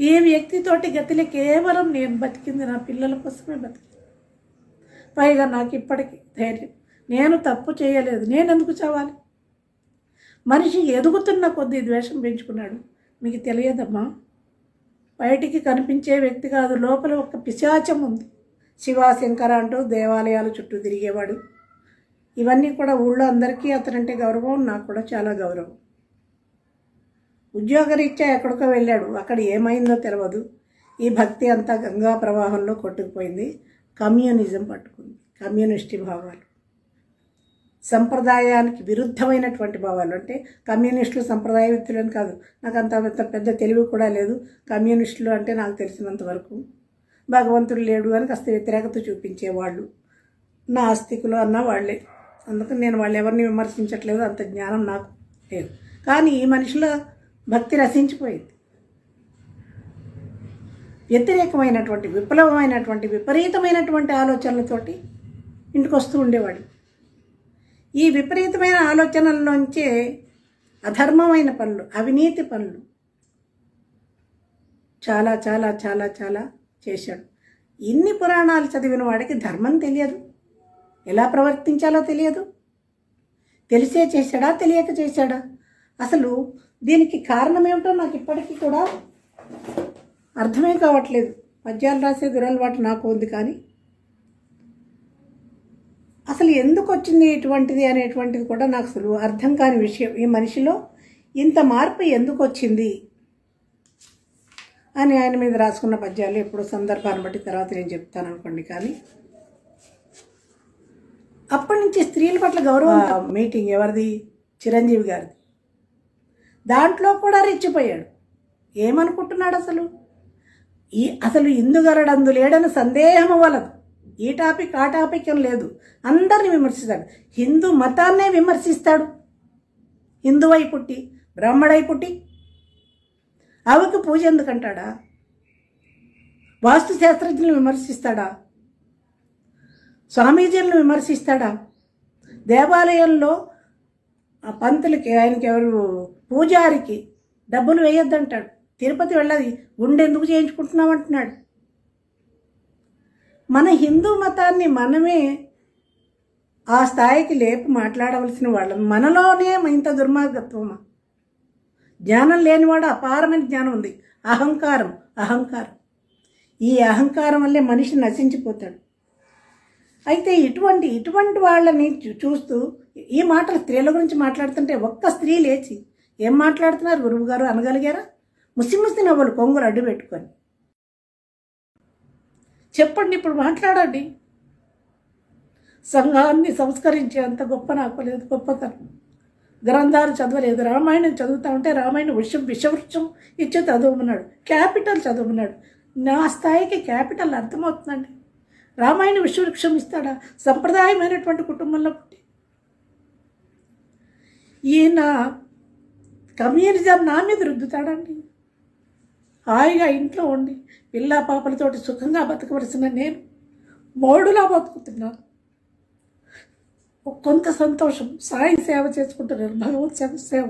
ఈ వ్యక్తితోటి గతిలో కేవలం నేను బతికింది నా పిల్లల కోసమే బతికింది. పైగా నాకు ఇప్పటికీ ధైర్యం, నేను తప్పు చేయలేదు, నేను ఎందుకు చావాలి? మనిషి ఎదుగుతున్న కొద్దీ ద్వేషం పెంచుకున్నాడు. మీకు తెలియదమ్మా, బయటికి కనిపించే వ్యక్తి కాదు, లోపల ఒక పిశాచం ఉంది. శివశంకర అంటూ దేవాలయాల చుట్టూ తిరిగేవాడు. ఇవన్నీ కూడా ఊళ్ళో అందరికీ అతనంటే గౌరవం, నాకు కూడా చాలా గౌరవం. ఉద్యోగరీత్యా ఎక్కడికో వెళ్ళాడు, అక్కడ ఏమైందో తెలియదు. ఈ భక్తి అంతా గంగా ప్రవాహంలో కొట్టుకుపోయింది. కమ్యూనిజం పట్టుకుంది, కమ్యూనిస్టు భావాలు, సంప్రదాయానికి విరుద్ధమైనటువంటి భావాలు. అంటే కమ్యూనిస్టులు సంప్రదాయ వ్యక్తులని కాదు, నాకు అంత పెద్ద తెలివి కూడా లేదు. కమ్యూనిస్టులు అంటే నాకు తెలిసినంత వరకు భగవంతుడు లేడు అని కాస్త వ్యతిరేకత చూపించేవాళ్ళు, నాస్తికులు అన్న వాళ్ళే. అందుకని నేను వాళ్ళు ఎవరిని విమర్శించట్లేదు, అంత జ్ఞానం నాకు లేదు. కానీ ఈ మనిషిలో భక్తి రసించిపోయింది. వ్యతిరేకమైనటువంటి, విప్లవమైనటువంటి, విపరీతమైనటువంటి ఆలోచనలతోటి ఇంటికి వస్తూ ఉండేవాడు. ఈ విపరీతమైన ఆలోచనల్లోంచే అధర్మమైన పనులు, అవినీతి పనులు చాలా చాలా చాలా చాలా చేశాడు. ఇన్ని పురాణాలు చదివిన వాడికి ధర్మం తెలియదు, ఎలా ప్రవర్తించాలో తెలియదు. తెలిసే చేశాడా, తెలియక చేశాడా? అసలు దీనికి కారణం ఏమిటో నాకు ఇప్పటికీ కూడా అర్థమే కావట్లేదు. పద్యాలు రాసే దురలవాటు నాకు ఉంది, కానీ అసలు ఎందుకు వచ్చింది ఇటువంటిది అనేటువంటిది కూడా నాకు అసలు అర్థం కాని విషయం. ఈ మనిషిలో ఇంత మార్పు ఎందుకు వచ్చింది అని ఆయన మీద రాసుకున్న పద్యాలు ఎప్పుడు సందర్భాన్ని బట్టి తర్వాత నేను చెప్తాను అనుకోండి. కానీ అప్పటి నుంచి స్త్రీల పట్ల గౌరవం. మీటింగ్ ఎవరిది? చిరంజీవి గారిది. దాంట్లో కూడా రెచ్చిపోయాడు. ఏమనుకుంటున్నాడు అసలు? అసలు ఇందుగలడందు లేడని సందేహం వలదు. ఈ టాపిక్ ఆ టాపిక్ అని లేదు, అందరిని విమర్శిస్తాడు. హిందూ మతాన్నే విమర్శిస్తాడు. హిందువై పుట్టి బ్రాహ్మడై పుట్టి ఆవికి పూజ ఎందుకంటాడా? వాస్తు శాస్త్రజ్ఞులను విమర్శిస్తాడా? స్వామీజీలను విమర్శిస్తాడా? దేవాలయంలో పంతులకి, ఆయనకి ఎవరు పూజారికి డబ్బులు వేయొద్దంటాడు. తిరుపతి వెళ్ళది, గుండెందుకు చేయించుకుంటున్నామంటున్నాడు. మన హిందూ మతాన్ని మనమే ఆ స్థాయికి లేపు మాట్లాడవలసిన వాళ్ళం. మనలోనే ఇంత దుర్మార్గత్వమా? జ్ఞానం లేనివాడు అపారమైన జ్ఞానం ఉంది. అహంకారం. ఈ అహంకారం వల్లే మనిషి నశించిపోతాడు. అయితే ఇటువంటి వాళ్ళని చూస్తూ ఈ మాటలు స్త్రీల గురించి మాట్లాడుతుంటే ఒక్క స్త్రీ లేచి ఏం మాట్లాడుతున్నారు గురువు గారు అనగలిగారా? ముసి నవ్వులు కొంగులు అడ్డు పెట్టుకొని చెప్పండి, ఇప్పుడు మాట్లాడండి. సంఘాన్ని సంస్కరించేంత గొప్ప నాకు లేదు, గొప్పతనం. గ్రంథాలు చదవలేదు, రామాయణం చదువుతా ఉంటే రామాయణ విషవృక్షం ఇచ్చి చదవమన్నాడు, క్యాపిటల్ చదవమన్నాడు. నా స్థాయికి క్యాపిటల్ అర్థమవుతుందండి. రామాయణ విషవృక్షం ఇస్తాడా? సంప్రదాయమైనటువంటి కుటుంబంలో పుట్టి ఈయన కమ్యూనిజం నా మీద రుద్దుతాడండి. హాయిగా ఇంట్లో ఉండి పిల్ల పాపలతోటి సుఖంగా బతకవలసిన నేను మోడులా బతుకుతున్నాను. కొంత సంతోషం, సాయి సేవ చేసుకుంటున్నాను, భగవత్ సేవ.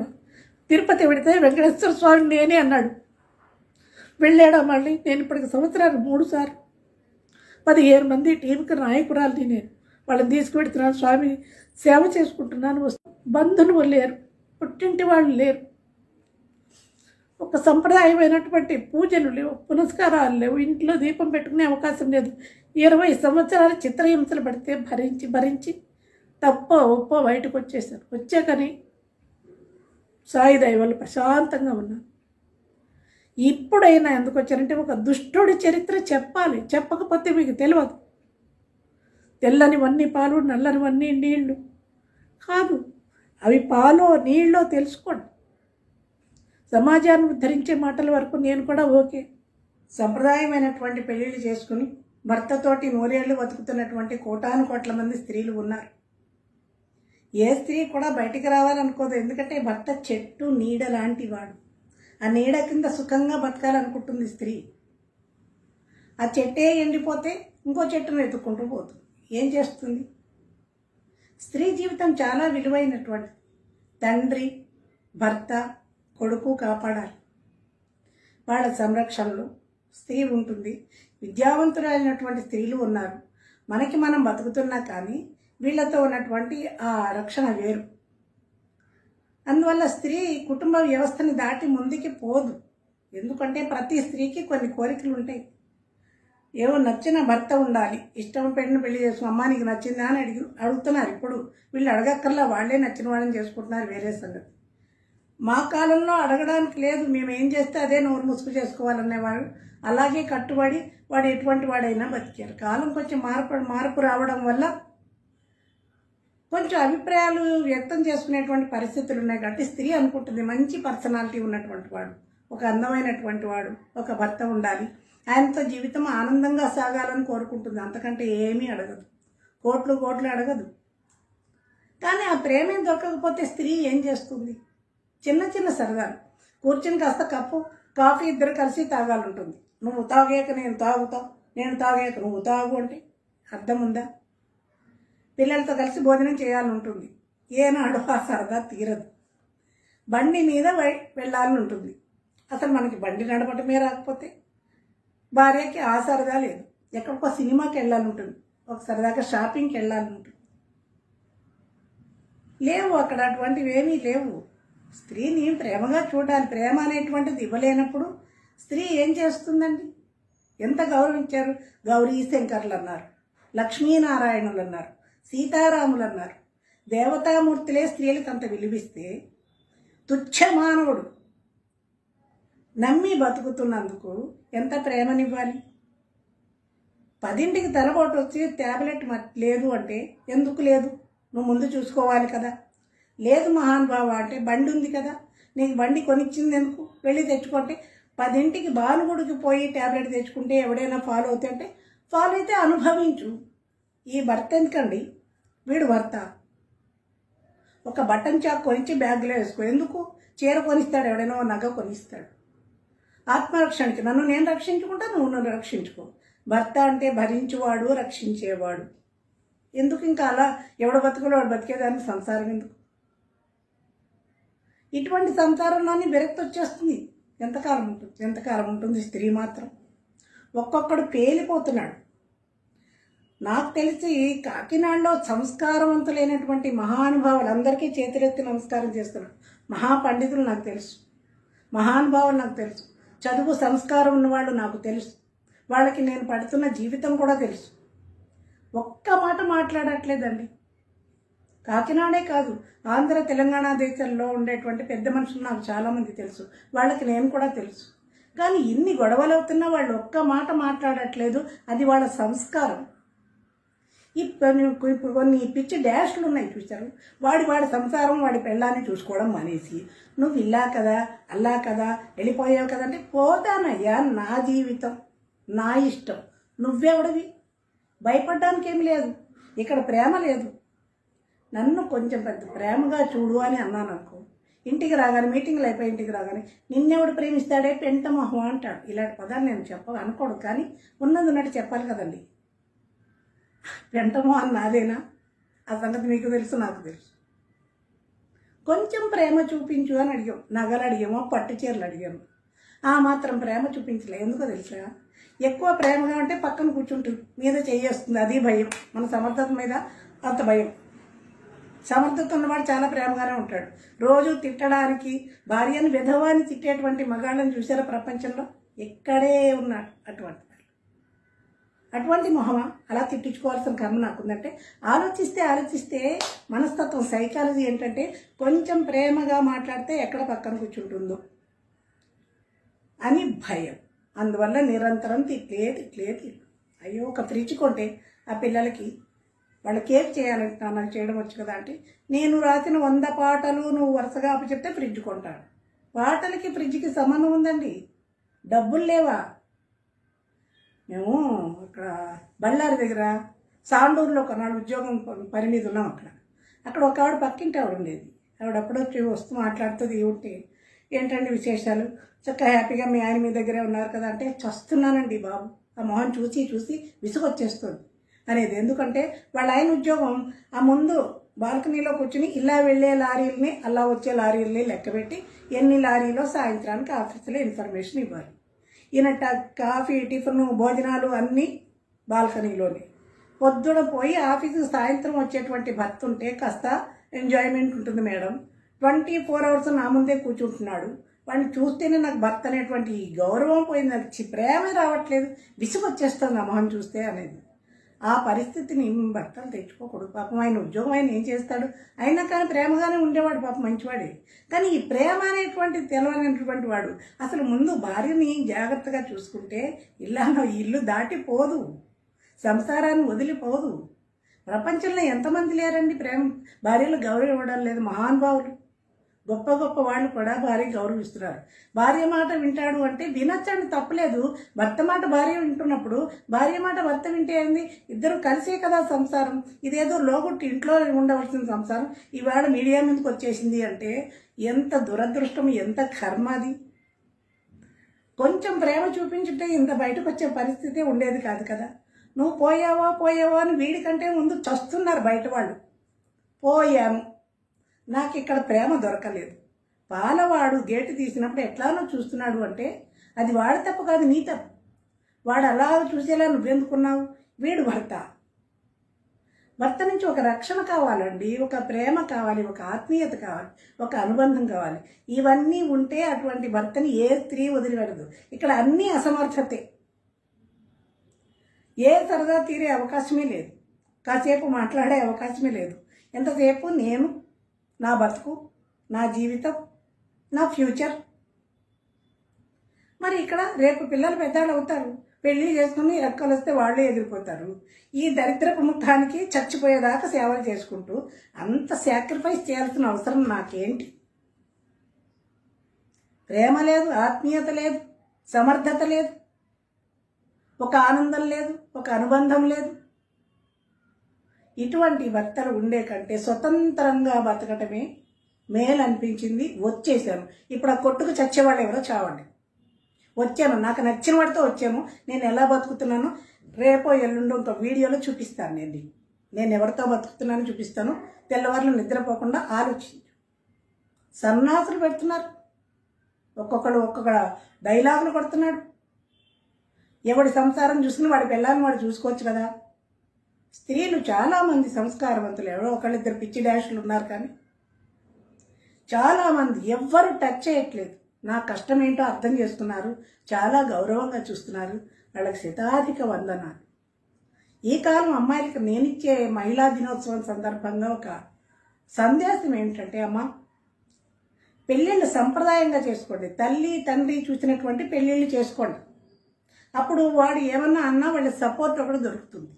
తిరుపతి వెళితే వెంకటేశ్వర స్వామి నేనే అన్నాడు. వెళ్ళాడా మళ్ళీ? నేను ఇప్పటికి సంవత్సరాలు 3 సార్లు 15 మంది టీంకి నాయకురాలని నేను. వాళ్ళని తీసుకువెడుతున్నాను, స్వామి సేవ చేసుకుంటున్నాను. బంధువులు లేరు, పుట్టింటి వాళ్ళు లేరు, ఒక సంప్రదాయమైనటువంటి పూజలు లేవు, పునస్కారాలు లేవు, ఇంట్లో దీపం పెట్టుకునే అవకాశం లేదు. 20 సంవత్సరాలు చిత్రహింసలు పడితే భరించి తప్ప ఒప్ప బయటకు వచ్చేసారు. వచ్చాకని సాయి దైవాలు ప్రశాంతంగా ఉన్నారు. ఇప్పుడైనా ఎందుకు వచ్చారంటే ఒక దుష్టుడి చరిత్ర చెప్పాలి, చెప్పకపోతే మీకు తెలియదు. తెల్లనివన్నీ పాలు, నల్లనివన్నీ నీళ్లు కాదు, అవి పాలో నీళ్ళో తెలుసుకోండి. సమాజాన్ని ఉద్ధరించే మాటల వరకు నేను కూడా ఓకే. సంప్రదాయమైనటువంటి పెళ్ళిళ్ళు చేసుకుని భర్తతోటి 100 ఏళ్ళు బతుకుతున్నటువంటి కోటాను కోట్ల మంది స్త్రీలు ఉన్నారు. ఏ స్త్రీ కూడా బయటికి రావాలనుకోదు, ఎందుకంటే భర్త చెట్టు నీడ లాంటి వాడు. ఆ నీడ కింద సుఖంగా బతకాలనుకుంటుంది స్త్రీ. ఆ చెట్టే ఎండిపోతే ఇంకో చెట్టును వెతుక్కుంటూ పోతుంది. ఏం చేస్తుంది? స్త్రీ జీవితం చాలా విలువైనటువంటి. తండ్రి, భర్త, కొడుకు కాపాడాలి. వాళ్ళ సంరక్షణలో స్త్రీ ఉంటుంది. విద్యావంతులైనటువంటి స్త్రీలు ఉన్నారు. మనకి మనం బతుకుతున్నా కానీ వీళ్ళతో ఉన్నటువంటి ఆ రక్షణ వేరు. అందువల్ల స్త్రీ కుటుంబ వ్యవస్థని దాటి ముందుకి పోదు. ఎందుకంటే ప్రతి స్త్రీకి కొన్ని కోరికలు ఉంటాయి. ఏవో నచ్చిన భర్త ఉండాలి, ఇష్టం పెట్టిన పెళ్లి చేసుకుని అమ్మా నీకు నచ్చిందా అని అడుగుతున్నారు. ఇప్పుడు వీళ్ళు అడగక్కర్లా, వాళ్ళే నచ్చిన వాళ్ళని చేసుకుంటున్నారు, వేరే సంగతి. మా కాలంలో అడగడానికి లేదు, మేము ఏం చేస్తే అదే నోరు ముసుగు చేసుకోవాలనేవాడు. అలాగే కట్టుబడి వాడు ఎటువంటి వాడైనా బతికారు. కాలం కొంచెం మార్పు రావడం వల్ల కొంచెం అభిప్రాయాలు వ్యక్తం చేసుకునేటువంటి పరిస్థితులు ఉన్నాయి. కాబట్టి స్త్రీ అనుకుంటుంది మంచి పర్సనాలిటీ ఉన్నటువంటి వాడు, ఒక అందమైనటువంటి వాడు, ఒక భర్త ఉండాలి, ఆయనతో జీవితం ఆనందంగా సాగాలని కోరుకుంటుంది. అంతకంటే ఏమీ అడగదు, కోట్లు అడగదు. కానీ ఆ ప్రేమ దొరకకపోతే స్త్రీ ఏం చేస్తుంది? చిన్న చిన్న సరదాలు, కూర్చుని కాస్త కప్పు కాఫీ ఇద్దరు కలిసి తాగాలంటుంది. నువ్వు తాగాక నేను తాగుతా, నేను తాగాక నువ్వు తాగు అంటే అర్థం ఉందా? పిల్లలతో కలిసి భోజనం చేయాలని ఉంటుంది. ఏనాడు ఆ సరదా తీరదు. బండి మీద వెళ్ళాలని ఉంటుంది. అసలు మనకి బండి నడపటమే రాకపోతే భార్యకి ఆ సరదా లేదు. ఎక్కడికో సినిమాకి వెళ్ళాలని ఉంటుంది, ఒక సరదాగా షాపింగ్కి వెళ్ళాలని ఉంటుంది. లేవు అక్కడ, అటువంటివి ఏమీ లేవు. స్త్రీని ప్రేమగా చూడాలి. ప్రేమ అనేటువంటిది ఇవ్వలేనప్పుడు స్త్రీ ఏం చేస్తుందండి? ఎంత గౌరవించారు? గౌరీ శంకర్లు అన్నారు, లక్ష్మీనారాయణులు అన్నారు, సీతారాములు అన్నారు. దేవతామూర్తులే స్త్రీలకు అంత విలువిస్తే తుచ్చ మానవుడు నమ్మి బతుకుతున్నందుకు ఎంత ప్రేమనివ్వాలి? 10ంటికి తలపోటు వచ్చి ట్యాబ్లెట్ లేదు అంటే ఎందుకు లేదు? నువ్వు ముందు చూసుకోవాలి కదా. లేదు మహానుభావ అంటే బండి ఉంది కదా, నీకు బండి కొనిచ్చింది ఎందుకు? వెళ్ళి తెచ్చుకుంటే 10ంటికి బాలుగుడికి పోయి ట్యాబ్లెట్ తెచ్చుకుంటే ఎవడైనా ఫాలో అవుతే అంటే ఫాలో అయితే అనుభవించు. ఈ భర్త ఎందుకండి? వీడు భర్త. ఒక బటన్ చాక్ కొనిచ్చి బ్యాగ్లో వేసుకో. ఎందుకు? చీర కొనిస్తాడు ఎవడైనా, నగ కొనిస్తాడు. ఆత్మరక్షణకి నన్ను నేను రక్షించుకుంటా, నువ్వు నన్ను రక్షించుకో. భర్త అంటే భరించువాడు, రక్షించేవాడు. ఎందుకు ఇంకా అలా ఎవడ బతుకులో వాడు బతికేదానికి సంసారం ఎందుకు? ఇటువంటి సంసారంలోని విరక్తి వచ్చేస్తుంది. ఎంతకాలం ఉంటుంది స్త్రీ మాత్రం? ఒక్కొక్కడు పేలిపోతున్నాడు. నాకు తెలిసి కాకినాడలో సంస్కారవంతులైనటువంటి మహానుభావులు అందరికీ చేతులెత్తి నమస్కారం చేస్తున్నారు. మహాపండితులు నాకు తెలుసు, మహానుభావులు నాకు తెలుసు, చదువు సంస్కారం ఉన్నవాళ్ళు నాకు తెలుసు. వాళ్ళకి నేను పడుతున్న జీవితం కూడా తెలుసు. ఒక్క మాట మాట్లాడట్లేదండి. కాకినాడే కాదు, ఆంధ్ర తెలంగాణ దేశంలో ఉండేటువంటి పెద్ద మనుషులు నాకు చాలామంది తెలుసు, వాళ్ళకి నేను కూడా తెలుసు. కానీ ఇన్ని గొడవలు అవుతున్నా వాళ్ళు ఒక్క మాట మాట్లాడట్లేదు. అది వాళ్ళ సంస్కారం. కొన్ని పిచ్చి డాష్లు ఉన్నాయి చూశారు. వాడి సంసారం వాడి పెళ్ళాన్ని చూసుకోవడం మానేసి నువ్వు ఇలా కదా అలా కదా వెళ్ళిపోయావు కదా అంటే, పోతానయ్యా, నా జీవితం నా ఇష్టం, నువ్వెవడివి? భయపడ్డానికి ఏమి లేదు. ఇక్కడ ప్రేమ లేదు. నన్ను కొంచెం పెద్ద ప్రేమగా చూడు అని అన్నాను అనుకో, ఇంటికి రాగానే మీటింగ్లు అయిపోయి ఇంటికి రాగానే నిన్నెవడు ప్రేమిస్తాడే పెంటమొహం అంటాడు. ఇలాంటి పదాలు నేను అనుకోడు, కానీ ఉన్నది ఉన్నట్టు చెప్పాలి కదండి. పెంటమొహం నాదేనా? ఆ సంగతి మీకు తెలుసు, నాకు తెలుసు. కొంచెం ప్రేమ చూపించు అని అడిగాం. నగలు అడిగామో, పట్టు చీరలు అడిగాము. ఆ మాత్రం ప్రేమ చూపించలే. ఎందుకో తెలుసా? ఎక్కువ ప్రేమగా ఉంటే పక్కన కూర్చుంటుంది, మీద చేయేస్తుంది. అది భయం. మన సమర్థత మీద అంత భయం. సమర్థత ఉన్నవాడు చాలా ప్రేమగానే ఉంటాడు. రోజు తిట్టడానికి, భార్యను విధవాన్ని తిట్టేటువంటి మగాళ్ళని చూసారా ప్రపంచంలో? ఎక్కడే ఉన్నాడు అటువంటి మొహమా? అలా తిట్టించుకోవాల్సిన కర్మ నాకుందంటే, ఆలోచిస్తే మనస్తత్వం, సైకాలజీ ఏంటంటే కొంచెం ప్రేమగా మాట్లాడితే ఎక్కడ పక్కన కూర్చుంటుందో అని భయం. అందువల్ల నిరంతరం తిట్లే. అయ్యో, ఒక ఫ్రిడ్జ్ కొంటే ఆ పిల్లలకి వాళ్ళ కేక్ చేయాలంటే నాకు చేయడం వచ్చు కదా అంటే, నేను రాసిన 100 పాటలు నువ్వు వరుసగా అప్పచెప్తే ఫ్రిడ్జ్ కొంటాడు. పాటలకి ఫ్రిడ్జ్కి సంబంధం ఉందండి. డబ్బులు లేవా? మేము అక్కడ బళ్ళారి దగ్గర సాండూరులో కొన్నాళ్ళు ఉద్యోగం పని మీద ఉన్నాం. అక్కడ ఒక ఆవిడ పక్కింటి ఆవిడ ఉండేది. ఆవిడ అప్పుడొచ్చి వస్తూ మాట్లాడుతుంది. ఉంటే ఏంటండి విశేషాలు, చక్కగా హ్యాపీగా మీ ఆయన మీ దగ్గరే ఉన్నారు కదా అంటే, చస్తున్నానండి బాబు, ఆ మొహం చూసి విసుగొచ్చేస్తుంది అనేది. ఎందుకంటే వాళ్ళ ఆయన ఉద్యోగం ఆ ముందు బాల్కనీలో కూర్చుని ఇలా వెళ్ళే లారీలని అలా వచ్చే లారీలని లెక్కబెట్టి ఎన్ని లారీలో సాయంత్రానికి ఆఫీసులో ఇన్ఫర్మేషన్ ఇవ్వాలి. ఈయన కాఫీ, టిఫిన్, భోజనాలు అన్నీ బాల్కనీలోనే. పొద్దున పోయి ఆఫీసుకు సాయంత్రం వచ్చేటువంటి భర్త ఉంటే కాస్త ఎంజాయ్మెంట్ ఉంటుంది మేడం. 24 hours నా ముందే కూర్చుంటున్నాడు. వాడిని చూస్తేనే నాకు భర్త అనేటువంటి గౌరవం పోయింది, నాకు ప్రేమ రావట్లేదు, విసుగు వచ్చేస్తుంది ఆ మొహం చూస్తే అనేది. ఆ పరిస్థితిని భర్తలు తెచ్చుకోకూడదు. పాపం ఆయన ఉద్యోగం ఆయన ఏం చేస్తాడు, అయినా కానీ ప్రేమగానే ఉండేవాడు, పాపం మంచివాడే. కానీ ఈ ప్రేమ అనేటువంటి తెలవనటువంటి వాడు అసలు ముందు భార్యని జాగ్రత్తగా చూసుకుంటే ఇల్లు దాటిపోదు, సంసారాన్ని వదిలిపోదు. ప్రపంచంలో ఎంతమంది లేరండి ప్రేమ భార్యలు గౌరవం ఇవ్వడం లేదు. మహానుభావులు, గొప్ప గొప్ప వాళ్ళు కూడా భార్య గౌరవిస్తున్నారు. భార్య మాట వింటాడు అంటే వినొచ్చండి, తప్పలేదు. భర్త మాట భార్య వింటున్నప్పుడు భార్య మాట భర్త వింటే ఏంది, ఇద్దరు కలిసే కదా సంసారం. ఇదేదో లోగుట్టి ఇంట్లో ఉండవలసిన సంసారం ఇవాళ మీడియా మీదకి వచ్చేసింది అంటే ఎంత దురదృష్టం, ఎంత కర్మ అది. కొంచెం ప్రేమ చూపించుంటే ఇంత బయటకు వచ్చే పరిస్థితి ఉండేది కాదు కదా. నువ్వు పోయావో అని వీడికంటే ముందు చస్తున్నారు బయట వాళ్ళు. పోయాను, నాకు ఇక్కడ ప్రేమ దొరకలేదు. పాలవాడు గేటు తీసినప్పుడు ఎట్లానో చూస్తున్నాడు అంటే అది వాడి తప్పు కాదు, నీ తప్పు. వాడు అలా చూసేలా నువ్వెందుకున్నావు? వీడు భర్త నుంచి ఒక రక్షణ కావాలండి, ఒక ప్రేమ కావాలి, ఒక ఆత్మీయత కావాలి, ఒక అనుబంధం కావాలి. ఇవన్నీ ఉంటే అటువంటి భర్తని ఏ స్త్రీ వదిలిపెడదు. ఇక్కడ అన్నీ అసమర్థతే. ఏ సరదా తీరే అవకాశమే లేదు, కాసేపు మాట్లాడే అవకాశమే లేదు. ఎంతసేపు నేను, నా బతుకు, నా జీవితం, నా ఫ్యూచర్. మరి ఇక్కడ రేపు పిల్లలు పెద్దవాళ్ళు అవుతారు, పెళ్లి చేసుకుని రెక్కలు వస్తే వాళ్ళే ఎదిరిపోతారు. ఈ దరిద్రపు ముఖానికి చచ్చిపోయేదాకా సేవలు చేసుకుంటూ అంత సాక్రిఫైస్ చేయాల్సిన అవసరం నాకేంటి? ప్రేమ లేదు, ఆత్మీయత లేదు, సమర్థత లేదు, ఒక ఆనందం లేదు, ఒక అనుబంధం లేదు. ఇటువంటి భర్తలు ఉండే కంటే స్వతంత్రంగా బతకటమే మేలు అనిపించింది. వచ్చేసాను. ఇప్పుడు ఆ కొట్టుకు చచ్చేవాళ్ళు ఎవరో చావండి. వచ్చాను, నాకు నచ్చిన వాడితో వచ్చాను. నేను ఎలా బతుకుతున్నానో రేపో ఎల్లుండో ఇంకో వీడియోలో చూపిస్తాను. నేను ఎవరితో బతుకుతున్నానో చూపిస్తాను. తెల్లవారులు నిద్రపోకుండా ఆలోచించు. సన్నాసులు పెడుతున్నారు, ఒక్కొక్క డైలాగులు కొడుతున్నాడు. ఎవడి సంసారం చూసుకుని వాడి పిల్లల్ని వాడు చూసుకోవచ్చు కదా. స్త్రీలు చాలామంది సంస్కారవంతులు, ఎవరో ఒకళ్ళిద్దరు పిచ్చి డాషులు ఉన్నారు, కానీ చాలామంది ఎవ్వరు టచ్ చేయట్లేదు. నా కష్టం ఏంటో అర్థం చేసుకున్నారు, చాలా గౌరవంగా చూస్తున్నారు. వాళ్ళకి శతాధిక వందనాలు. ఈ కాలం అమ్మాయిలకి నేనిచ్చే మహిళా దినోత్సవం సందర్భంగా ఒక సందేశం ఏంటంటే, అమ్మ పెళ్ళిళ్ళు సంప్రదాయంగా చేసుకోండి. తల్లి తండ్రి చూసినటువంటి పెళ్ళిళ్ళు చేసుకోండి. అప్పుడు వాడు ఏమన్నా అన్నా వాళ్ళ సపోర్ట్ ఒకటి దొరుకుతుంది.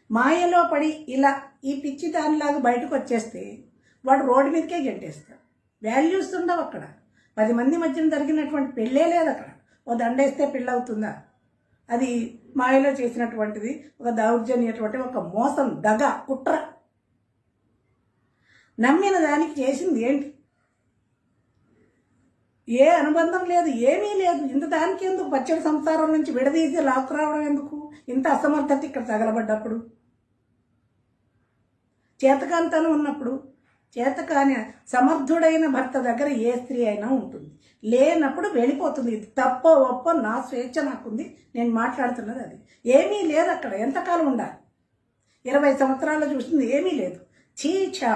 మాయలో పడి ఇలా ఈ పిచ్చి దానిలాగా బయటకు వచ్చేస్తే వాడు రోడ్డు మీదకే గెంటేస్తాడు. వాల్యూస్ ఉండవు అక్కడ. 10 మంది మధ్యన జరిగినటువంటి పెళ్ళే లేదు అక్కడ. ఓ దండేస్తే పెళ్ళి అవుతుందా? అది మాయలో చేసినటువంటిది, ఒక దౌర్జన్యటువంటి, ఒక మోసం, దగ, కుట్ర. నమ్మిన దానికి చేసింది ఏంటి? ఏ అనుబంధం లేదు, ఏమీ లేదు. ఇంత దానికి ఎందుకు? పచ్చడి సంసారం నుంచి విడదీసి లాక్కురావడం ఎందుకు? ఇంత అసమర్థత ఇక్కడ తగలబడ్డప్పుడు, చేతకాంతనం ఉన్నప్పుడు, చేతకాని సమర్థుడైన భర్త దగ్గర ఏ స్త్రీ అయినా ఉంటుంది. లేనప్పుడు వెళ్ళిపోతుంది. ఇది తప్పో ఒప్పో నా స్వేచ్ఛ నాకుంది, నేను మాట్లాడుతున్నది అది. ఏమీ లేదు అక్కడ. ఎంతకాలం ఉండాలి? 20 సంవత్సరాల్లో చూస్తుంది, ఏమీ లేదు. చీచా,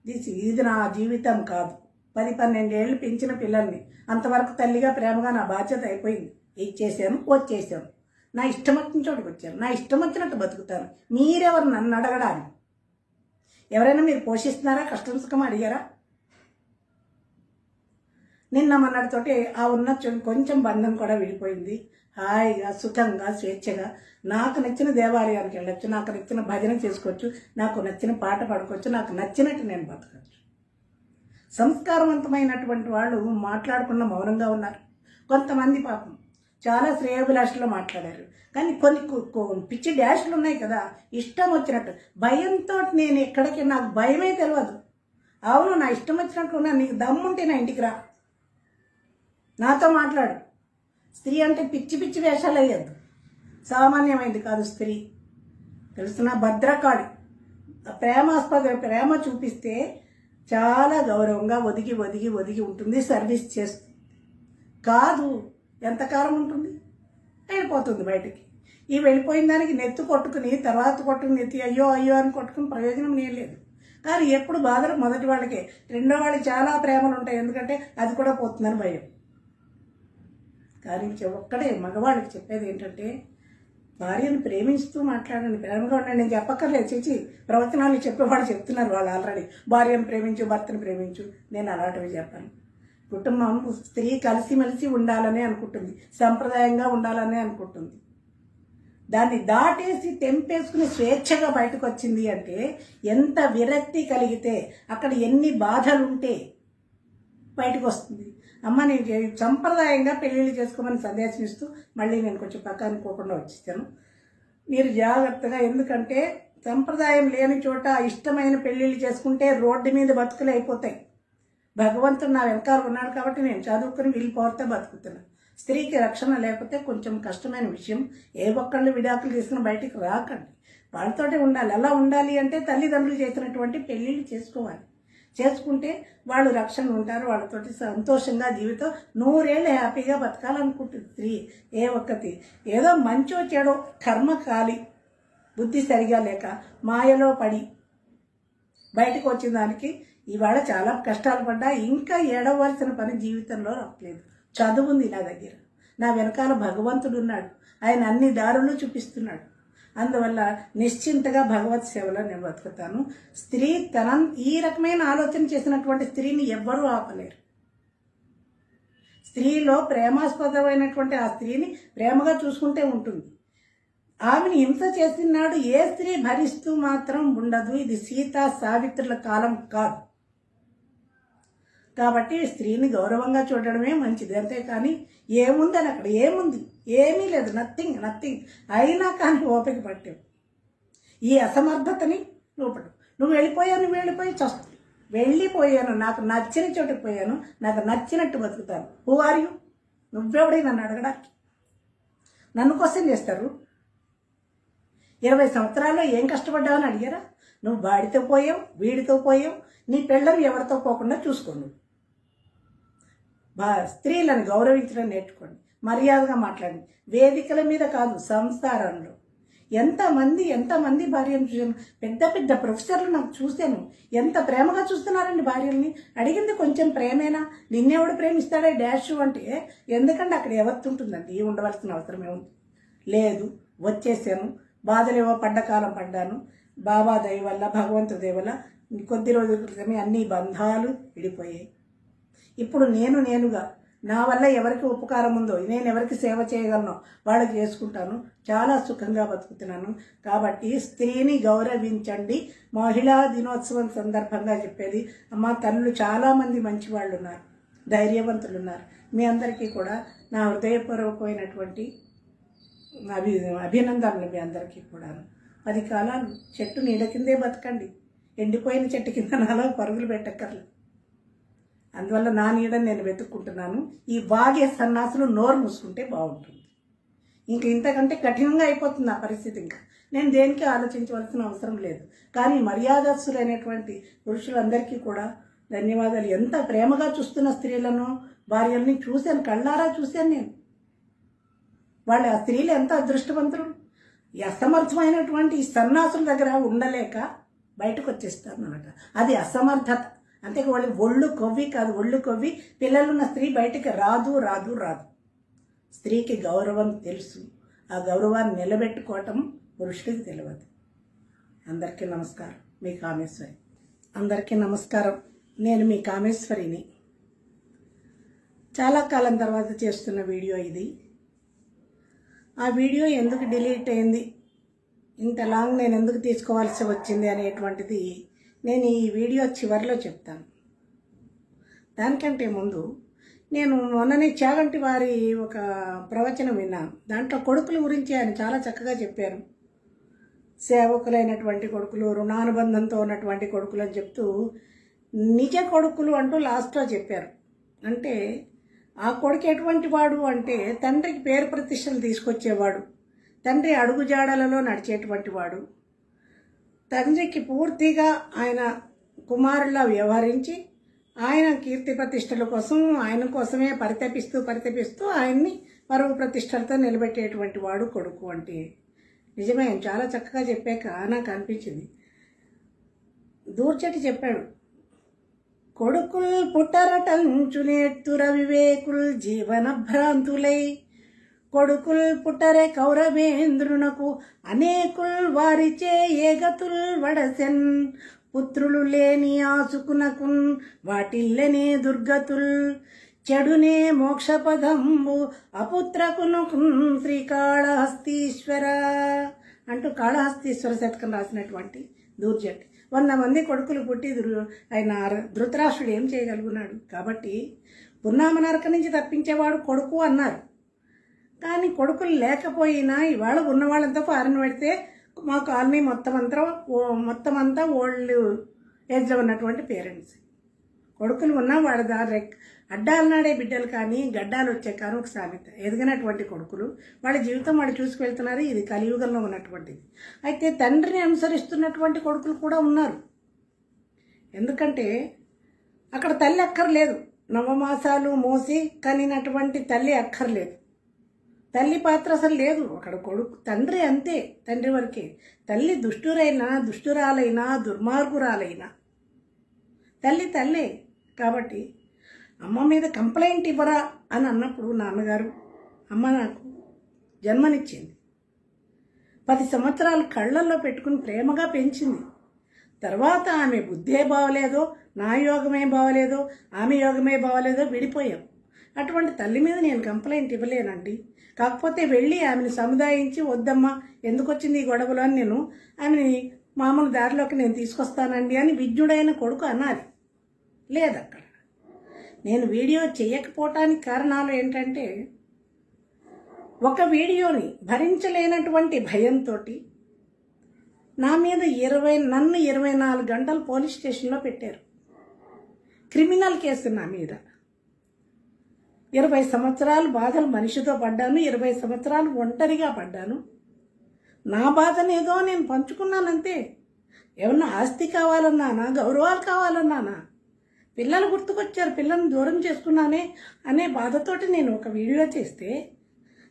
ఇది నా జీవితం కాదు. 10-12 ఏళ్ళు పెంచిన పిల్లల్ని అంతవరకు తల్లిగా ప్రేమగా నా బాధ్యత అయిపోయింది. ఇచ్చేసాను, వచ్చేసాను. నా ఇష్టం వచ్చిన చోటుకు వచ్చాను, నా ఇష్టం వచ్చినట్టు బతుకుతాను. మీరెవరు నన్ను అడగడానికి? ఎవరైనా మీరు పోషిస్తున్నారా? కష్టం సుఖం అడిగారా? నిన్న మొన్నటితోటి ఆ ఉన్న కొంచెం బంధం కూడా విడిపోయింది. హాయిగా, సుఖంగా, స్వేచ్ఛగా నాకు నచ్చిన దేవాలయానికి వెళ్ళొచ్చు, నాకు నచ్చిన భజన చేసుకోవచ్చు, నాకు నచ్చిన పాట పాడుకోవచ్చు, నాకు నచ్చినట్టు నేను బతకచ్చు. సంస్కారవంతమైనటువంటి వాళ్ళు మాట్లాడకుండా మౌనంగా ఉన్నారు. కొంతమంది పాపం చాలా శ్రేయోభిలాషలో మాట్లాడారు. కానీ కొన్ని పిచ్చి డాష్లు ఉన్నాయి కదా, ఇష్టం వచ్చినట్టు. భయంతో నేను ఎక్కడికి, నాకు భయమే తెలియదు. అవును, నా ఇష్టం వచ్చినట్టు ఉన్నా, నీకు దమ్ముంటే నా ఇంటికి రా, నాతో మాట్లాడు. స్త్రీ అంటే పిచ్చి పిచ్చి వేషాలు వేయద్దు. సామాన్యమైంది కాదు స్త్రీ. తెలుసునా? భద్రకాళి ప్రేమ చూపిస్తే చాలా గౌరవంగా ఒదిగి ఒదిగి ఒదిగి ఉంటుంది, సర్వీస్ చేస్తుంది. కాదు, ఎంతకాలం ఉంటుంది? వెళ్ళిపోతుంది బయటికి. ఈ వెళ్ళిపోయిన దానికి నెత్తి కొట్టుకుని తర్వాత కొట్టుకుని నెత్తి అయ్యో అయ్యో అని కొట్టుకుని ప్రయోజనం ఏం లేదు. కానీ ఎప్పుడు బాధలు మొదటి వాళ్ళకే, రెండో వాళ్ళకి చాలా ప్రేమలు ఉంటాయి, ఎందుకంటే అది కూడా పోతుందని భయం. కానీ ఒక్కడే మగవాళ్ళకి చెప్పేది ఏంటంటే, భార్యను ప్రేమిస్తూ మాట్లాడండి, ప్రేమగా ఉండండి. నేను చెప్పక్కర్లేదు, చేసి ప్రవచనాలు చెప్పేవాళ్ళు చెప్తున్నారు వాళ్ళు ఆల్రెడీ. భార్యను ప్రేమించు, భర్తను ప్రేమించు. నేను అలాంటివి చెప్పాను. కుటుంబం స్త్రీ కలిసిమెలిసి ఉండాలని అనుకుంటుంది, సంప్రదాయంగా ఉండాలని అనుకుంటుంది. దాన్ని దాటేసి తెంపేసుకుని స్వేచ్ఛగా బయటకు వచ్చింది అంటే ఎంత విరక్తి కలిగితే, అక్కడ ఎన్ని బాధలుంటే బయటకు వస్తుంది. అమ్మ నేను సంప్రదాయంగా పెళ్ళిళ్ళు చేసుకోమని సందేశం ఇస్తూ మళ్ళీ నేను కొంచెం పక్క అనుకోకుండా వచ్చేసాను. మీరు జాగ్రత్తగా, ఎందుకంటే సంప్రదాయం లేని చోట ఇష్టమైన పెళ్ళిళ్ళు చేసుకుంటే రోడ్డు మీద బతుకులు అయిపోతాయి. భగవంతుడు నా వెనకాల ఉన్నాడు కాబట్టి నేను చదువుకుని వీళ్ళిపోతే బతుకుతున్నాను. స్త్రీకి రక్షణ లేకపోతే కొంచెం కష్టమైన విషయం. ఏ ఒక్కళ్ళు విడాకులు తీసుకుని బయటికి రాకండి, వాళ్ళతోటే ఉండాలి. ఎలా ఉండాలి అంటే తల్లిదండ్రులు చేసినటువంటి పెళ్ళిళ్ళు చేసుకోవాలి. చేసుకుంటే వాళ్ళు రక్షణ ఉంటారు, వాళ్ళతోటి సంతోషంగా జీవితం 100 ఏళ్ళు హ్యాపీగా బతకాలనుకుంటుంది స్త్రీ. ఏ ఒక్కటి ఏదో మంచో చెడో కర్మ కాలి బుద్ధి సరిగా లేక మాయలో పడి బయటకు వచ్చిన దానికి ఇవాళ చాలా కష్టాలు పడ్డా ఇంకా ఏడవలసిన పని జీవితంలో రావట్లేదు. చదువుంది నా దగ్గర, నా వెనకాల భగవంతుడు ఉన్నాడు, ఆయన అన్ని దారులు చూపిస్తున్నాడు. అందువల్ల నిశ్చింతగా భగవత్ సేవలో నేను బతుకుతాను. స్త్రీ ఈ రకమైన ఆలోచన చేసినటువంటి స్త్రీని ఎవ్వరూ ఆపలేరు. స్త్రీలో ప్రేమాస్పదమైనటువంటి ఆ స్త్రీని ప్రేమగా చూసుకుంటే ఉంటుంది. ఆమెను హింస చేసినాడు ఏ స్త్రీ భరిస్తూ మాత్రం ఉండదు. ఇది సీతా సావిత్రుల కాలం కాదు. కాబట్టి స్త్రీని గౌరవంగా చూడడమే మంచిది. అంతేకాని ఏముందని అక్కడ ఏముంది, ఏమీ లేదు, నథింగ్ నథింగ్. అయినా కానీ ఓపిక పట్టావు. ఈ అసమర్థతని లోపడు. నువ్వు వెళ్ళిపోయి చస్తు. వెళ్ళిపోయాను, నాకు నచ్చిన చోటుకు పోయాను, నాకు నచ్చినట్టు బతుకుతాను. Who are you? నువ్వెవడే నన్ను అడగడానికి? నన్ను క్వశ్చన్ చేస్తారు. 20 సంవత్సరాల్లో ఏం కష్టపడ్డావని అడిగారా? నువ్వు వాడితో పోయావు, వీడితో పోయావు, నీ పెళ్ళం ఎవరితో పోకుండా చూసుకోండి. స్త్రీలను గౌరవించడం నేర్చుకోండి, మర్యాదగా మాట్లాడండి. వేదికల మీద కాదు, సంసారంలో. ఎంతమంది భార్యను చూసాను. పెద్ద పెద్ద ప్రొఫెసర్లు నాకు చూశాను, ఎంత ప్రేమగా చూస్తున్నారండి భార్యల్ని. అడిగింది కొంచెం ప్రేమేనా, నిన్నెవడు ప్రేమిస్తాడే డాష్ అంటే. ఎందుకంటే అక్కడ ఎవరితో ఉంటుందండి, ఉండవలసిన అవసరమే ఉంది. లేదు, వచ్చేసాను, బాధలేవో పడ్డకాలం పడ్డాను. బాబా దయ వల్ల, భగవంతుడి దయ వల్ల కొద్ది రోజుల క్రితమే అన్ని బంధాలు విడిపోయాయి. ఇప్పుడు నేనుగా నా వల్ల ఎవరికి ఉపకారం ఉందో, నేను ఎవరికి సేవ చేయగలనో వాళ్ళకి చేసుకుంటాను. చాలా సుఖంగా బతుకుతున్నాను. కాబట్టి స్త్రీని గౌరవించండి. మహిళా దినోత్సవం సందర్భంగా చెప్పేది, అమ్మ తల్లులు చాలామంది మంచి వాళ్ళు ఉన్నారు, ధైర్యవంతులు ఉన్నారు. మీ అందరికీ కూడా నా హృదయపూర్వకమైనటువంటి అభినందనలు. మీ అందరికీ కూడా 10 కాలాలు చెట్టు నీడ కిందే బతకండి, ఎండిపోయిన చెట్టు కింద నాలో పరుగులు పెట్టక్కర్లేదు. అందువల్ల నా నీడని నేను వెతుక్కుంటున్నాను. ఈ వాగే సన్నాసులు నోరు మూసుకుంటే బాగుంటుంది. ఇంతకంటే కఠినంగా అయిపోతుంది నా పరిస్థితి. ఇంకా నేను దేనికి ఆలోచించవలసిన అవసరం లేదు. కానీ మర్యాదస్తులైనటువంటి పురుషులందరికీ కూడా ధన్యవాదాలు. ఎంత ప్రేమగా చూస్తున్న స్త్రీలను, భార్యల్ని చూశాను, కళ్ళారా చూశాను నేను. వాళ్ళు ఆ స్త్రీలు ఎంత అదృష్టవంతులు. ఈ అసమర్థమైనటువంటి ఈ సన్నాసుల దగ్గర ఉండలేక బయటకు వచ్చేస్తారు అన్నమాట. అది అసమర్థత. అంతే వాళ్ళు ఒళ్ళు కొవ్వి కాదు, ఒళ్ళు కొవ్వి పిల్లలున్న స్త్రీ బయటికి రాదు. స్త్రీకి గౌరవం తెలుసు, ఆ గౌరవాన్ని నిలబెట్టుకోవటం పురుషుడికి తెలియదు. అందరికీ నమస్కారం. మీ కామేశ్వరి. అందరికీ నమస్కారం. నేను మీ కామేశ్వరిని. చాలా కాలం తర్వాత చేస్తున్న వీడియో ఇది. ఆ వీడియో ఎందుకు డిలీట్ అయింది, ఇంత లాంగ్ నేను ఎందుకు తీసుకోవాల్సి వచ్చింది అనేటువంటిది నేను ఈ వీడియో చివరిలో చెప్తాను. దానికంటే ముందు నేను మొన్ననే చాగంటి వారి ఒక ప్రవచనం విన్నాను. దాంట్లో కొడుకుల గురించి ఆయన చాలా చక్కగా చెప్పారు. సేవకులైనటువంటి కొడుకులు, రుణానుబంధంతో ఉన్నటువంటి కొడుకులు అని చెప్తూ నిజ కొడుకులు అంటూ లాస్ట్లో చెప్పారు. అంటే ఆ కొడుకు ఎటువంటి వాడు అంటే తండ్రికి పేరు ప్రతిష్టలు తీసుకొచ్చేవాడు, తండ్రి అడుగుజాడలలో నడిచేటువంటి వాడు, తండ్రికి పూర్తిగా ఆయన కుమారులా వ్యవహరించి ఆయన కీర్తి ప్రతిష్టల కోసం ఆయన కోసమే పరితపిస్తూ ఆయన్ని పరువు ప్రతిష్టలతో నిలబెట్టేటువంటి వాడు కొడుకు అంటే నిజమే. చాలా చక్కగా చెప్పాక నాకు అనిపించింది. దూర్చటి చెప్పాడు, కొడుకుల్ పుట్టరటంచునేత్తుర వివేకుల్ జీవన భ్రాంతులై, కొడుకుల్ పుట్టరే కౌరవేంద్రునకు అనేకుల్ వారిచే ఏగతుల్ వడసెన్, పుత్రులు లేని ఆసుకునకున్ వాటిల్లనే దుర్గతుల్, చెడునే మోక్షపదంబు అపుత్రకునకున్ శ్రీకాళహస్తీశ్వర అంటూ కాళహస్తీశ్వర శతకం రాసినటువంటి దూర్జటి. 100 మంది కొడుకులు పుట్టి ఆయన ధృతరాష్ట్రుడు ఏం చేయగలుగున్నాడు? కాబట్టి పున్నామ నరక నుంచి తప్పించేవాడు కొడుకు అన్నారు. కానీ కొడుకులు లేకపోయినా ఇవాళ ఉన్నవాళ్ళంతా ఫారెన్ పెడితే మా కాలనీ మొత్తం అంతా ఓల్డ్ ఏజ్లో ఉన్నటువంటి పేరెంట్స్. కొడుకులు ఉన్నా వాళ్ళ అడ్డాలు నాడే బిడ్డలు కానీ గడ్డాలు వచ్చే కానీ ఒక సామెత. ఎదిగినటువంటి కొడుకులు వాళ్ళ జీవితం వాళ్ళు చూసుకువెళ్తున్నారు. ఇది కలియుగంలో ఉన్నటువంటిది. అయితే తండ్రిని అనుసరిస్తున్నటువంటి కొడుకులు కూడా ఉన్నారు. ఎందుకంటే అక్కడ తల్లి అక్కర్లేదు. నవమాసాలు మోసి కనినటువంటి తల్లి అక్కర్లేదు. తల్లి పాత్ర అసలు లేదు అక్కడ. తండ్రి అంతే, తండ్రి వరకే. తల్లి దుష్టురాలైనా దుర్మార్గురాలైనా తల్లి తల్లే. కాబట్టి అమ్మ మీద కంప్లైంట్ ఇవ్వరా అని అన్నప్పుడు నాన్నగారు అమ్మ నాకు జన్మనిచ్చింది, 10 సంవత్సరాలు కళ్ళల్లో పెట్టుకుని ప్రేమగా పెంచింది. తర్వాత ఆమె బుద్ధే బావలేదో, నా యోగమే బావలేదో, ఆమె యోగమే బావలేదో విడిపోయాం. అటువంటి తల్లి మీద నేను కంప్లైంట్ ఇవ్వలేనండి. కాకపోతే వెళ్ళి ఆమెను సముదాయించి వద్దమ్మా ఎందుకు వచ్చింది ఈ గొడవలు అని నేను ఆమెని మామూలు దారిలోకి నేను తీసుకొస్తానండి అని విజ్ఞుడైన కొడుకు అనాలి. లేదక్కడ. నేను వీడియో చేయకపోవటానికి కారణాలు ఏంటంటే, ఒక వీడియోని భరించలేనటువంటి భయంతో నా మీద నన్ను 24 గంటలు పోలీస్ స్టేషన్లో పెట్టారు. క్రిమినల్ కేసు నా మీద. 20 సంవత్సరాలు బాధలు మనిషితో పడ్డాను, 20 సంవత్సరాలు ఒంటరిగా పడ్డాను. నా బాధనేదో నేను పంచుకున్నానంతే. ఏమన్నా ఆస్తి కావాలన్నానా, గౌరవాలు కావాలన్నానా, పిల్లలు గుర్తుకొచ్చారు, పిల్లల్ని దూరం చేసుకున్నానే అనే బాధతోటి నేను ఒక వీడియో చేస్తే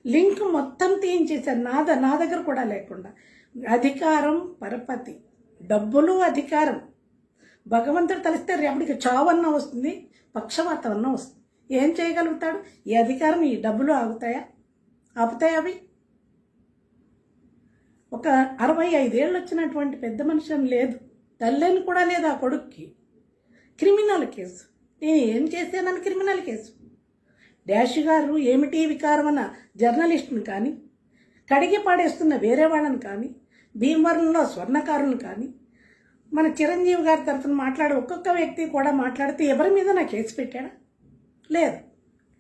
లింక్ మొత్తం తీయించేశాను. నా దగ్గర కూడా లేకుండా. అధికారం పరపతి, డబ్బులు అధికారం. భగవంతుడు తలిస్తే రేపటికి చావన్నా వస్తుంది, పక్షవాతం అన్నా వస్తుంది. ఏం చేయగలుగుతాడు? ఈ అధికారం ఈ డబ్బులు ఆపుతాయి అవి? ఒక 65 ఏళ్ళు వచ్చినటువంటి పెద్ద మనిషి లేదు, తల్లిని కూడా లేదు ఆ కొడుక్కి. Criminal case. నేను ఏం చేశానని క్రిమినల్ కేసు. డాష్ గారు ఏమిటి వికారం అన్న జర్నలిస్టుని కానీ, కడిగి పాడేస్తున్న వేరే వాళ్ళని కానీ, భీమవరంలో స్వర్ణకారులను కానీ, మన చిరంజీవి గారి తరఫున మాట్లాడే ఒక్కొక్క వ్యక్తి కూడా మాట్లాడితే ఎవరి మీద నా కేసు పెట్టాడా? లేదు.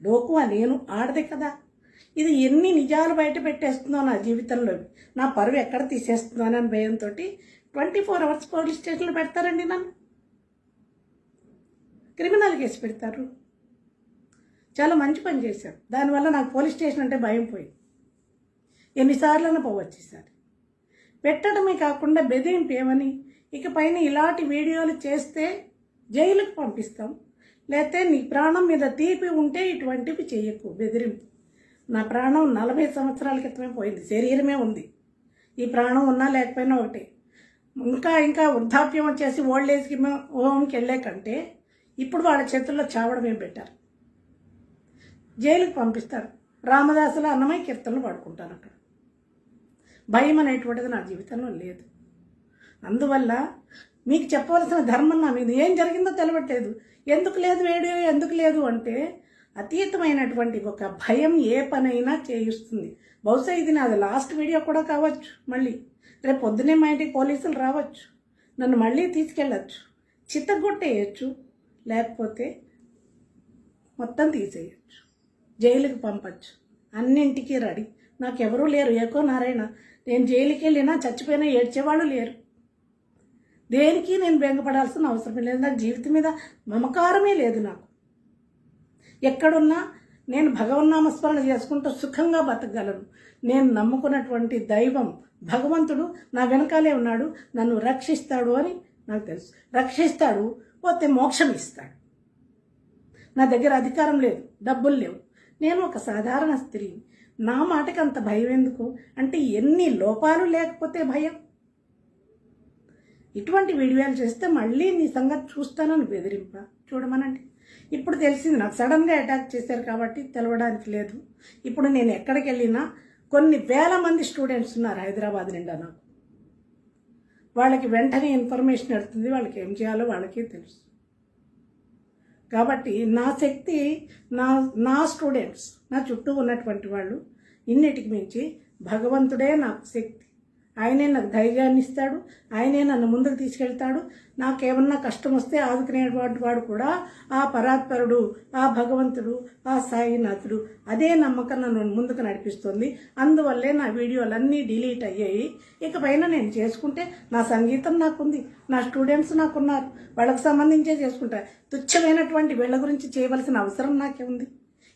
లోకు నేను ఆడదే కదా. ఇది ఎన్ని నిజాలు బయట పెట్టేస్తుందో నా జీవితంలో, నా పరువు ఎక్కడ తీసేస్తుందో అని భయంతో 24 అవర్స్ పోలీస్ స్టేషన్లో పెడతారండి. నన్ను క్రిమినల్ కేసు పెడతారు. చాలా మంచి పని చేశారు. దానివల్ల నాకు పోలీస్ స్టేషన్ అంటే భయం పోయింది. ఎన్నిసార్లైనా పోవచ్చు. ఈసారి పెట్టడమే కాకుండా బెదిరింపు ఏమని, ఇకపైన ఇలాంటి వీడియోలు చేస్తే జైలుకు పంపిస్తాం, లేకపోతే నీ ప్రాణం మీద తీపి ఉంటే ఇటువంటివి చేయకు, బెదిరింపు. నా ప్రాణం 40 సంవత్సరాల క్రితమే పోయింది. శరీరమే ఉంది. ఈ ప్రాణం ఉన్నా లేకపోయినా ఒకటే. ఇంకా వృద్ధాప్యం వచ్చేసి ఓల్డ్ ఏజ్కి హోమ్కి వెళ్ళే కంటే ఇప్పుడు వాళ్ళ చేతుల్లో చావడమే బెటర్. జైలుకి పంపిస్తారు. రామదాసుల అన్నమయ్య కీర్తనలు పడుకుంటాను అక్కడ. భయం అనేటువంటిది నా జీవితంలో లేదు. అందువల్ల మీకు చెప్పవలసిన ధర్మం నా మీద ఏం జరిగిందో తెలవట్లేదు. ఎందుకు లేదు వీడియో, ఎందుకు లేదు అంటే అతీతమైనటువంటి ఒక భయం ఏ పనైనా చేయిస్తుంది. బహుశా ఇది నాది లాస్ట్ వీడియో కూడా కావచ్చు. మళ్ళీ రేపు పొద్దునే మా ఇంటికి పోలీసులు రావచ్చు, నన్ను మళ్ళీ తీసుకెళ్ళచ్చు, చిత్తగొట్టేయచ్చు, లేకపోతే మొత్తం తీసేయచ్చు, జైలుకి పంపచ్చు. అన్నింటికీ రెడీ. నాకెవరూ లేరు. ఏకో నారాయణ. నేను జైలుకి వెళ్ళినా చచ్చిపోయినా ఏడ్చేవాళ్ళు లేరు. దేనికి నేను బెంగపడాల్సిన అవసరం లేదు. నాకు జీవితం మీద మమకారమే లేదు. నాకు ఎక్కడున్నా నేను భగవన్నామస్మరణ చేసుకుంటూ సుఖంగా బతకగలను. నేను నమ్ముకున్నటువంటి దైవం భగవంతుడు నా వెనకాలే ఉన్నాడు, నన్ను రక్షిస్తాడు అని నాకు తెలుసు. రక్షిస్తాడు, పోతే మోక్షం ఇస్తాడు. నా దగ్గర అధికారం లేదు, డబ్బులు లేవు, నేను ఒక సాధారణ స్త్రీని. నా మాటకి అంత భయం ఎందుకు అంటే ఎన్ని లోపాలు లేకపోతే భయం. ఇటువంటి వీడియోలు చేస్తే మళ్ళీ నీ సంగతి చూస్తానని బెదిరింప చూడమనండి. ఇప్పుడు తెలిసింది నాకు, సడన్గా అటాక్ చేశారు కాబట్టి తెలవడానికి లేదు. ఇప్పుడు నేను ఎక్కడికి వెళ్ళినా కొన్ని వేల మంది స్టూడెంట్స్ ఉన్నారు హైదరాబాద్ నిండా. నాకు వాళ్ళకి వెంటనే ఇన్ఫర్మేషన్ వెళ్తుంది, వాళ్ళకి ఏం చేయాలో వాళ్ళకి తెలుసు. కాబట్టి నా శక్తి, నా స్టూడెంట్స్, నా చుట్టూ ఉన్నటువంటి వాళ్ళు, ఇన్నిటికి మించి భగవంతుడే నాకు శక్తి. ఆయనే నాకు ధైర్యాన్ని ఇస్తాడు, ఆయనే నన్ను ముందుకు తీసుకెళ్తాడు. నాకేమన్నా కష్టం వస్తే ఆదుకునేటువంటి వాడు కూడా ఆ పరాత్పరుడు, ఆ భగవంతుడు, ఆ సాయినాథుడు. అదే నమ్మకం నన్ను ముందుకు నడిపిస్తుంది. అందువల్లే నా వీడియోలన్నీ డిలీట్ అయ్యాయి. ఇకపైన నేను చేసుకుంటే నా సంగీతం నాకుంది, నా స్టూడెంట్స్ నాకున్నారు, వాళ్ళకి సంబంధించే చేసుకుంటా. తుచ్చమైనటువంటి వీళ్ళ గురించి చేయవలసిన అవసరం నాకే ఉంది.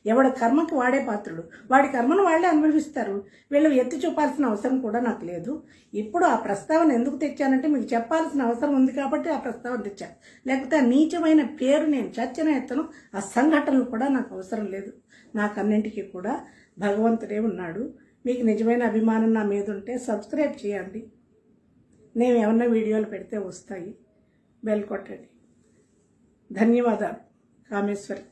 ఎవడ కర్మకి వాడే పాత్రుడు, వాడి కర్మను వాళ్ళే అనుభవిస్తారు. వీళ్ళు ఎత్తి చూపాల్సిన అవసరం కూడా నాకు లేదు. ఇప్పుడు ఆ ప్రస్తావన ఎందుకు తెచ్చానంటే మీకు చెప్పాల్సిన అవసరం ఉంది కాబట్టి ఆ ప్రస్తావన తెచ్చాను. లేకపోతే ఆ నీచమైన పేరు నేను చచ్చిన ఎత్తను, ఆ సంఘటనలు కూడా నాకు అవసరం లేదు. నాకన్నింటికీ కూడా భగవంతుడే ఉన్నాడు. మీకు నిజమైన అభిమానం నా మీద ఉంటే సబ్స్క్రైబ్ చేయండి. నేను ఏమన్నా వీడియోలు పెడితే వస్తాయి, బెల్ కొట్టండి. ధన్యవాదాలు. కామేశ్వరి.